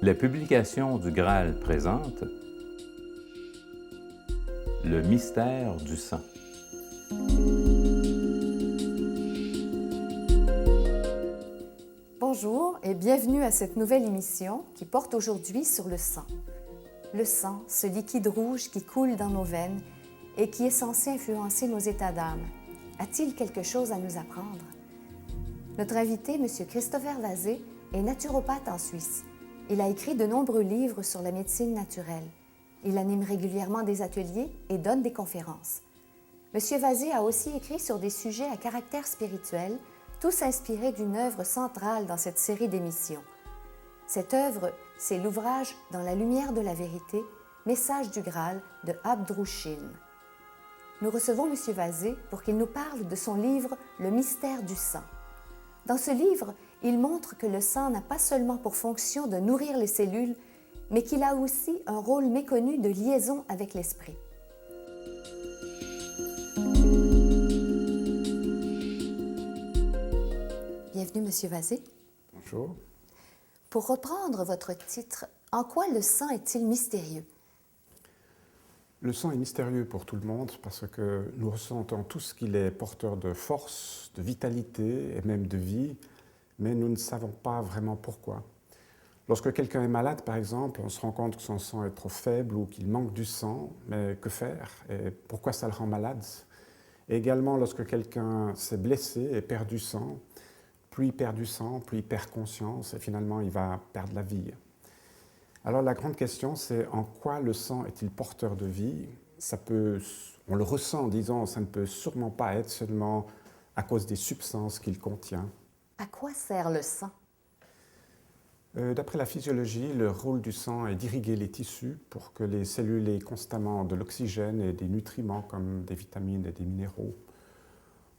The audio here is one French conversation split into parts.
Les publications du Graal présentent le mystère du sang. Bonjour et bienvenue à cette nouvelle émission qui porte aujourd'hui sur le sang. Le sang, ce liquide rouge qui coule dans nos veines et qui est censé influencer nos états d'âme. A-t-il quelque chose à nous apprendre? Notre invité, M. Christopher Vazé, est naturopathe en Suisse. Il a écrit de nombreux livres sur la médecine naturelle. Il anime régulièrement des ateliers et donne des conférences. M. Vazé a aussi écrit sur des sujets à caractère spirituel, tous inspirés d'une œuvre centrale dans cette série d'émissions. Cette œuvre, c'est l'ouvrage « Dans la lumière de la vérité, message du Graal » de Abdrouchin. Nous recevons M. Vazé pour qu'il nous parle de son livre « Le mystère du sang ». Dans ce livre, il montre que le sang n'a pas seulement pour fonction de nourrir les cellules, mais qu'il a aussi un rôle méconnu de liaison avec l'esprit. Bienvenue, M. Vazé. Bonjour. Pour reprendre votre titre, en quoi le sang est-il mystérieux? Le sang est mystérieux pour tout le monde parce que nous ressentons tous qu'il est porteur de force, de vitalité et même de vie, mais nous ne savons pas vraiment pourquoi. Lorsque quelqu'un est malade, par exemple, on se rend compte que son sang est trop faible ou qu'il manque du sang, mais que faire et pourquoi ça le rend malade? Et également, lorsque quelqu'un s'est blessé et perd du sang, plus il perd du sang, plus il perd conscience et finalement il va perdre la vie. Alors la grande question, c'est en quoi le sang est-il porteur de vie? On le ressent, disons, ça ne peut sûrement pas être seulement à cause des substances qu'il contient. À quoi sert le sang? D'après la physiologie, le rôle du sang est d'irriguer les tissus pour que les cellules aient constamment de l'oxygène et des nutriments comme des vitamines et des minéraux.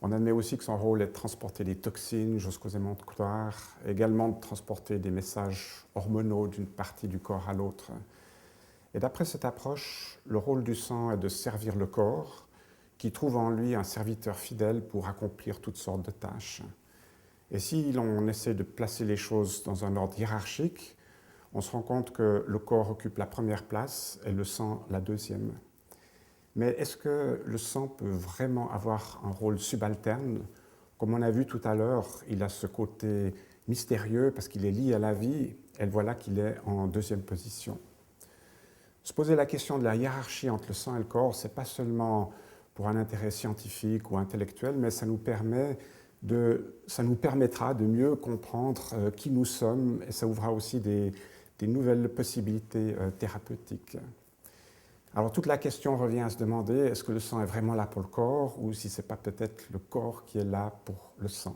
On admet aussi que son rôle est de transporter des toxines jusqu'aux émonctoires, également de transporter des messages hormonaux d'une partie du corps à l'autre. Et d'après cette approche, le rôle du sang est de servir le corps, qui trouve en lui un serviteur fidèle pour accomplir toutes sortes de tâches. Et si l'on essaie de placer les choses dans un ordre hiérarchique, on se rend compte que le corps occupe la première place et le sang la deuxième. Mais est-ce que le sang peut vraiment avoir un rôle subalterne? Comme on a vu tout à l'heure, il a ce côté mystérieux parce qu'il est lié à la vie, et voilà qu'il est en deuxième position. Se poser la question de la hiérarchie entre le sang et le corps, ce n'est pas seulement pour un intérêt scientifique ou intellectuel, mais ça nous permettra de mieux comprendre qui nous sommes, et ça ouvrira aussi des nouvelles possibilités thérapeutiques. Alors toute la question revient à se demander, est-ce que le sang est vraiment là pour le corps ou si ce n'est pas peut-être le corps qui est là pour le sang?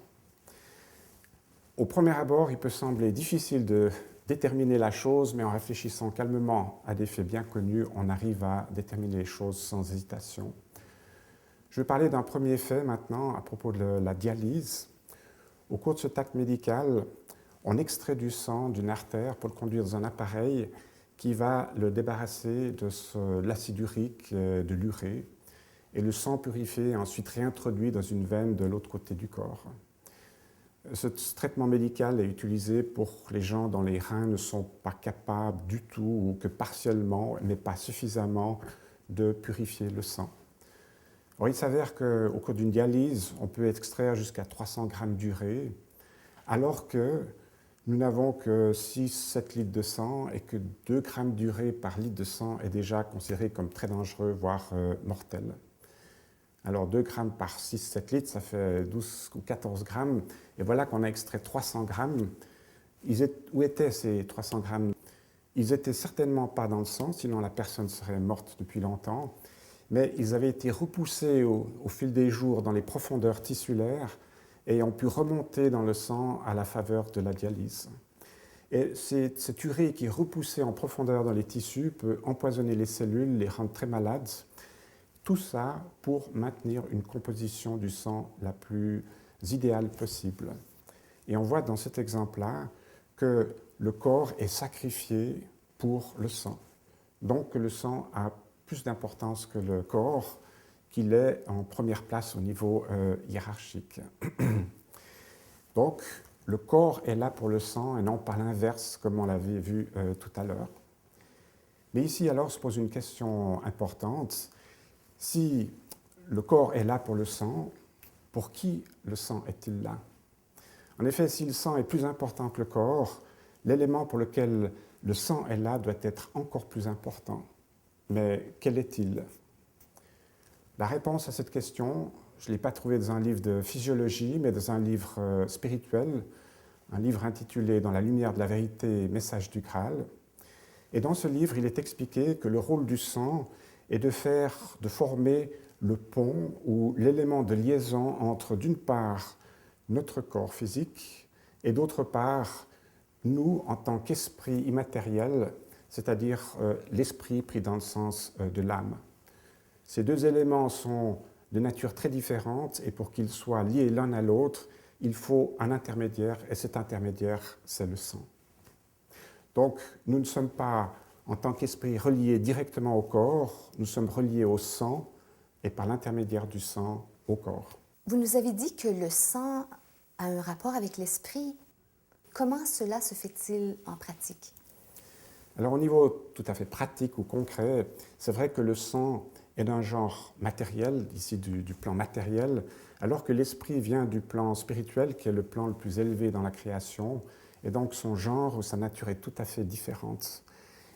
Au premier abord, il peut sembler difficile de déterminer la chose, mais en réfléchissant calmement à des faits bien connus, on arrive à déterminer les choses sans hésitation. Je vais parler d'un premier fait maintenant à propos de la dialyse. Au cours de cet acte médical, on extrait du sang d'une artère pour le conduire dans un appareil qui va le débarrasser de l'acide urique, de l'urée, et le sang purifié est ensuite réintroduit dans une veine de l'autre côté du corps. Ce traitement médical est utilisé pour les gens dont les reins ne sont pas capables du tout ou que partiellement, mais pas suffisamment, de purifier le sang. Alors, il s'avère qu'au cours d'une dialyse, on peut extraire jusqu'à 300 grammes d'urée, alors que nous n'avons que 6-7 litres de sang et que 2 grammes d'urée par litre de sang est déjà considéré comme très dangereux, voire mortel. Alors 2 grammes par 6-7 litres, ça fait 12 ou 14 grammes. Et voilà qu'on a extrait 300 grammes. Où étaient ces 300 grammes? Ils n'étaient certainement pas dans le sang, sinon la personne serait morte depuis longtemps. Mais ils avaient été repoussés au fil des jours dans les profondeurs tissulaires et ont pu remonter dans le sang à la faveur de la dialyse. Et cette urée qui est repoussée en profondeur dans les tissus peut empoisonner les cellules, les rendre très malades. Tout ça pour maintenir une composition du sang la plus idéale possible. Et on voit dans cet exemple-là que le corps est sacrifié pour le sang. Donc le sang a plus d'importance que le corps, qu'il est en première place au niveau hiérarchique. Donc, le corps est là pour le sang et non par l'inverse, comme on l'avait vu tout à l'heure. Mais ici, alors, se pose une question importante. Si le corps est là pour le sang, pour qui le sang est-il là? En effet, si le sang est plus important que le corps, l'élément pour lequel le sang est là doit être encore plus important. Mais quel est-il? La réponse à cette question, je ne l'ai pas trouvée dans un livre de physiologie, mais dans un livre spirituel, un livre intitulé « Dans la lumière de la vérité, message du Graal ». Et dans ce livre, il est expliqué que le rôle du sang est de former le pont ou l'élément de liaison entre, d'une part, notre corps physique et d'autre part, nous en tant qu'esprit immatériel, c'est-à-dire l'esprit pris dans le sens de l'âme. Ces deux éléments sont de nature très différente et pour qu'ils soient liés l'un à l'autre, il faut un intermédiaire et cet intermédiaire, c'est le sang. Donc, nous ne sommes pas, en tant qu'esprit, reliés directement au corps, nous sommes reliés au sang et par l'intermédiaire du sang au corps. Vous nous avez dit que le sang a un rapport avec l'esprit. Comment cela se fait-il en pratique? Alors, au niveau tout à fait pratique ou concret, c'est vrai que le sang est d'un genre matériel, ici du plan matériel, alors que l'esprit vient du plan spirituel, qui est le plan le plus élevé dans la création, et donc son genre ou sa nature est tout à fait différente.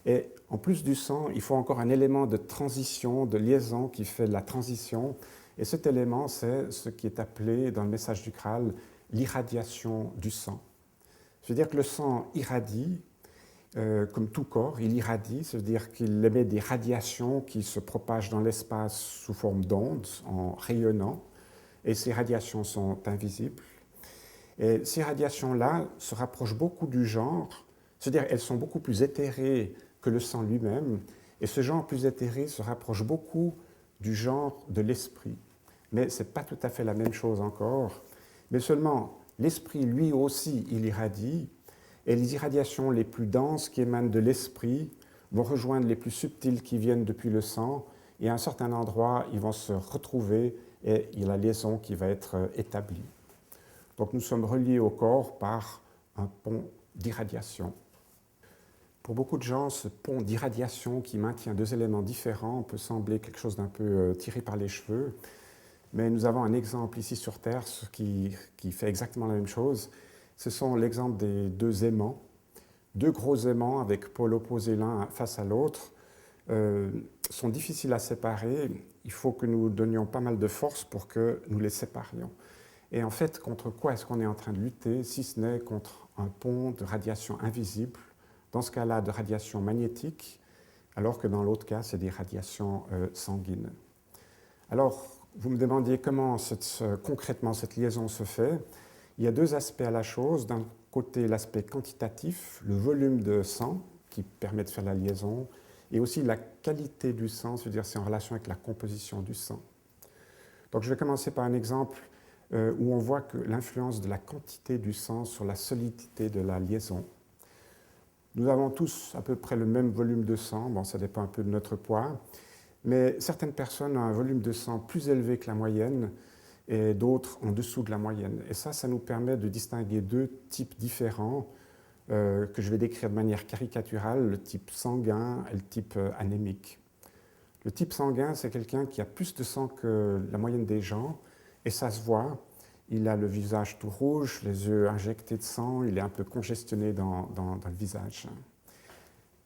Et en plus du sang, il faut encore un élément de transition, de liaison qui fait la transition, et cet élément, c'est ce qui est appelé dans le message du Graal l'irradiation du sang. C'est-à-dire que le sang irradie, comme tout corps, il irradie, c'est-à-dire qu'il émet des radiations qui se propagent dans l'espace sous forme d'ondes, en rayonnant, et ces radiations sont invisibles. Et ces radiations-là se rapprochent beaucoup du genre, c'est-à-dire elles sont beaucoup plus éthérées que le sang lui-même, et ce genre plus éthéré se rapproche beaucoup du genre de l'esprit. Mais ce n'est pas tout à fait la même chose encore, mais seulement l'esprit lui aussi, il irradie, et les irradiations les plus denses qui émanent de l'esprit vont rejoindre les plus subtiles qui viennent depuis le sang, et à un certain endroit, ils vont se retrouver et il y a la liaison qui va être établie. Donc nous sommes reliés au corps par un pont d'irradiation. Pour beaucoup de gens, ce pont d'irradiation qui maintient deux éléments différents peut sembler quelque chose d'un peu tiré par les cheveux, mais nous avons un exemple ici sur Terre qui fait exactement la même chose. Ce sont l'exemple des deux aimants, deux gros aimants avec pôles opposés l'un face à l'autre, sont difficiles à séparer. Il faut que nous donnions pas mal de force pour que nous les séparions. Et en fait, contre quoi est-ce qu'on est en train de lutter, si ce n'est contre un pont de radiation invisible, dans ce cas-là de radiation magnétique, alors que dans l'autre cas, c'est des radiations sanguines. Alors, vous me demandiez comment concrètement cette liaison se fait. Il y a deux aspects à la chose. D'un côté, l'aspect quantitatif, le volume de sang qui permet de faire la liaison, et aussi la qualité du sang, c'est-à-dire c'est en relation avec la composition du sang. Donc je vais commencer par un exemple où on voit que l'influence de la quantité du sang sur la solidité de la liaison. Nous avons tous à peu près le même volume de sang, bon, ça dépend un peu de notre poids, mais certaines personnes ont un volume de sang plus élevé que la moyenne et d'autres en dessous de la moyenne. Et ça nous permet de distinguer deux types différents que je vais décrire de manière caricaturale, le type sanguin et le type anémique. Le type sanguin, c'est quelqu'un qui a plus de sang que la moyenne des gens, et ça se voit. Il a le visage tout rouge, les yeux injectés de sang, il est un peu congestionné dans le visage.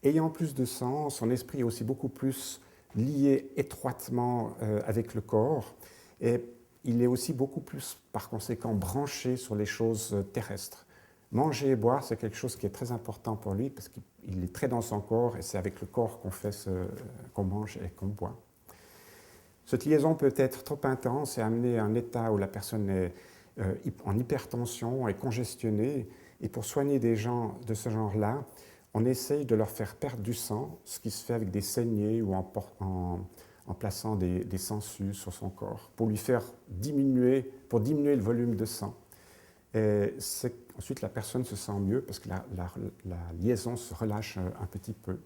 Ayant plus de sang, son esprit est aussi beaucoup plus lié étroitement avec le corps, et il est aussi beaucoup plus, par conséquent, branché sur les choses terrestres. Manger et boire, c'est quelque chose qui est très important pour lui, parce qu'il est très dans son corps, et c'est avec le corps qu'on mange et qu'on boit. Cette liaison peut être trop intense et amener à un état où la personne est en hypertension et congestionnée. Et pour soigner des gens de ce genre-là, on essaye de leur faire perdre du sang, ce qui se fait avec des saignées ou en plaçant des sangsues sur son corps, pour diminuer le volume de sang. Et ensuite, la personne se sent mieux parce que la liaison se relâche un petit peu.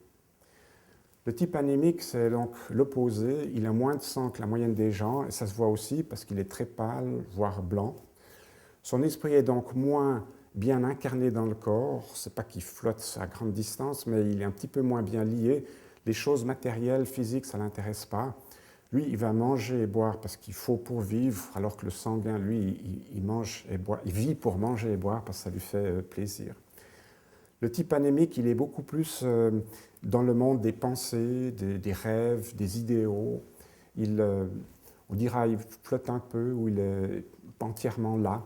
Le type anémique, c'est donc l'opposé. Il a moins de sang que la moyenne des gens, et ça se voit aussi parce qu'il est très pâle, voire blanc. Son esprit est donc moins bien incarné dans le corps. Ce n'est pas qu'il flotte à grande distance, mais il est un petit peu moins bien lié. Les choses matérielles, physiques, ça ne l'intéresse pas. Lui, il va manger et boire parce qu'il faut pour vivre, alors que le sanguin, lui, il mange et boit, il vit pour manger et boire parce que ça lui fait plaisir. Le type anémique, il est beaucoup plus dans le monde des pensées, des rêves, des idéaux. On dira il flotte un peu ou il est pas entièrement là.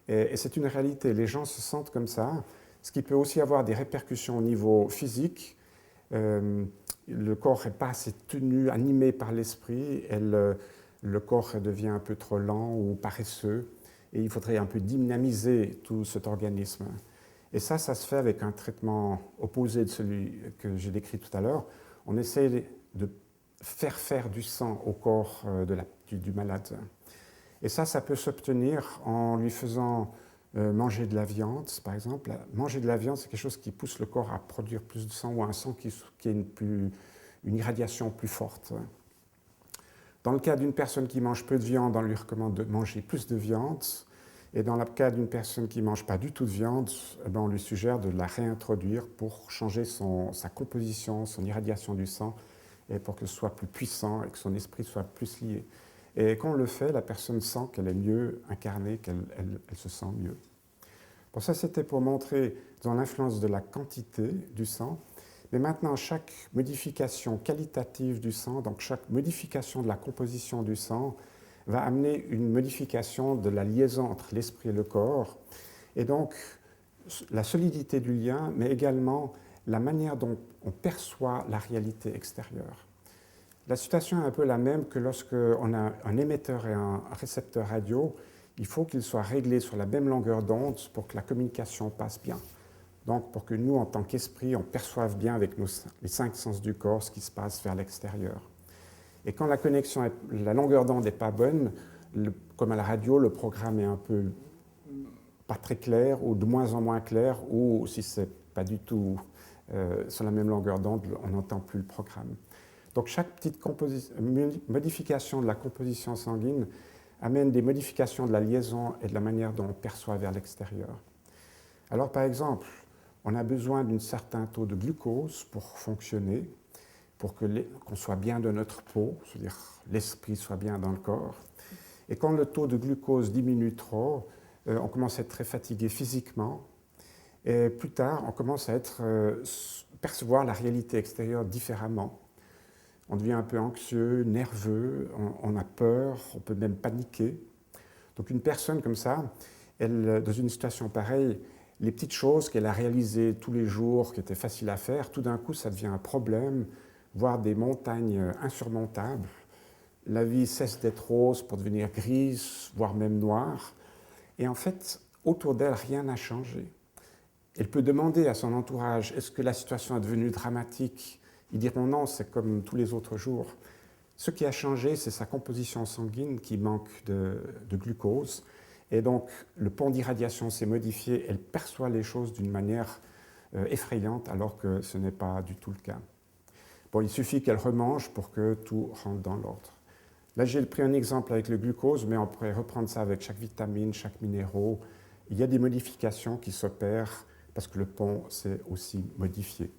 Et c'est une réalité. Les gens se sentent comme ça, ce qui peut aussi avoir des répercussions au niveau physique. Le corps n'est pas assez tenu, animé par l'esprit, et le corps devient un peu trop lent ou paresseux, et il faudrait un peu dynamiser tout cet organisme. Et ça se fait avec un traitement opposé de celui que j'ai décrit tout à l'heure. On essaie de faire du sang au corps du malade. Et ça peut s'obtenir en lui faisant manger de la viande, par exemple. Manger de la viande, c'est quelque chose qui pousse le corps à produire plus de sang ou un sang qui a une irradiation plus forte. Dans le cas d'une personne qui mange peu de viande, on lui recommande de manger plus de viande. Et dans le cas d'une personne qui ne mange pas du tout de viande, on lui suggère de la réintroduire pour changer sa composition, son irradiation du sang, et pour que ce soit plus puissant et que son esprit soit plus lié. Et quand on le fait, la personne sent qu'elle est mieux incarnée, qu'elle se sent mieux. Bon, ça, c'était pour montrer dans l'influence de la quantité du sang. Mais maintenant, chaque modification qualitative du sang, donc chaque modification de la composition du sang, va amener une modification de la liaison entre l'esprit et le corps. Et donc, la solidité du lien, mais également la manière dont on perçoit la réalité extérieure. La situation est un peu la même que lorsqu'on a un émetteur et un récepteur radio. Il faut qu'ils soient réglés sur la même longueur d'onde pour que la communication passe bien. Donc, pour que nous, en tant qu'esprit, on perçoive bien avec les 5 sens du corps ce qui se passe vers l'extérieur. Et quand la longueur d'onde n'est pas bonne, comme à la radio, le programme est un peu pas très clair ou de moins en moins clair, ou si ce n'est pas du tout sur la même longueur d'onde, on n'entend plus le programme. Donc chaque petite modification de la composition sanguine amène des modifications de la liaison et de la manière dont on perçoit vers l'extérieur. Alors par exemple, on a besoin d'un certain taux de glucose pour fonctionner, pour qu'on soit bien de notre peau, c'est-à-dire l'esprit soit bien dans le corps. Et quand le taux de glucose diminue trop, on commence à être très fatigué physiquement. Et plus tard, on commence à percevoir la réalité extérieure différemment. On devient un peu anxieux, nerveux, on a peur, on peut même paniquer. Donc une personne comme ça, dans une situation pareille, les petites choses qu'elle a réalisées tous les jours, qui étaient faciles à faire, tout d'un coup, ça devient un problème, voire des montagnes insurmontables. La vie cesse d'être rose pour devenir grise, voire même noire. Et en fait, autour d'elle, rien n'a changé. Elle peut demander à son entourage, est-ce que la situation est devenue dramatique ? Ils diront non, c'est comme tous les autres jours. Ce qui a changé, c'est sa composition sanguine qui manque de glucose. Et donc, le pont d'irradiation s'est modifié. Elle perçoit les choses d'une manière effrayante, alors que ce n'est pas du tout le cas. Bon, il suffit qu'elle remange pour que tout rentre dans l'ordre. Là, j'ai pris un exemple avec le glucose, mais on pourrait reprendre ça avec chaque vitamine, chaque minéraux. Il y a des modifications qui s'opèrent parce que le pont s'est aussi modifié.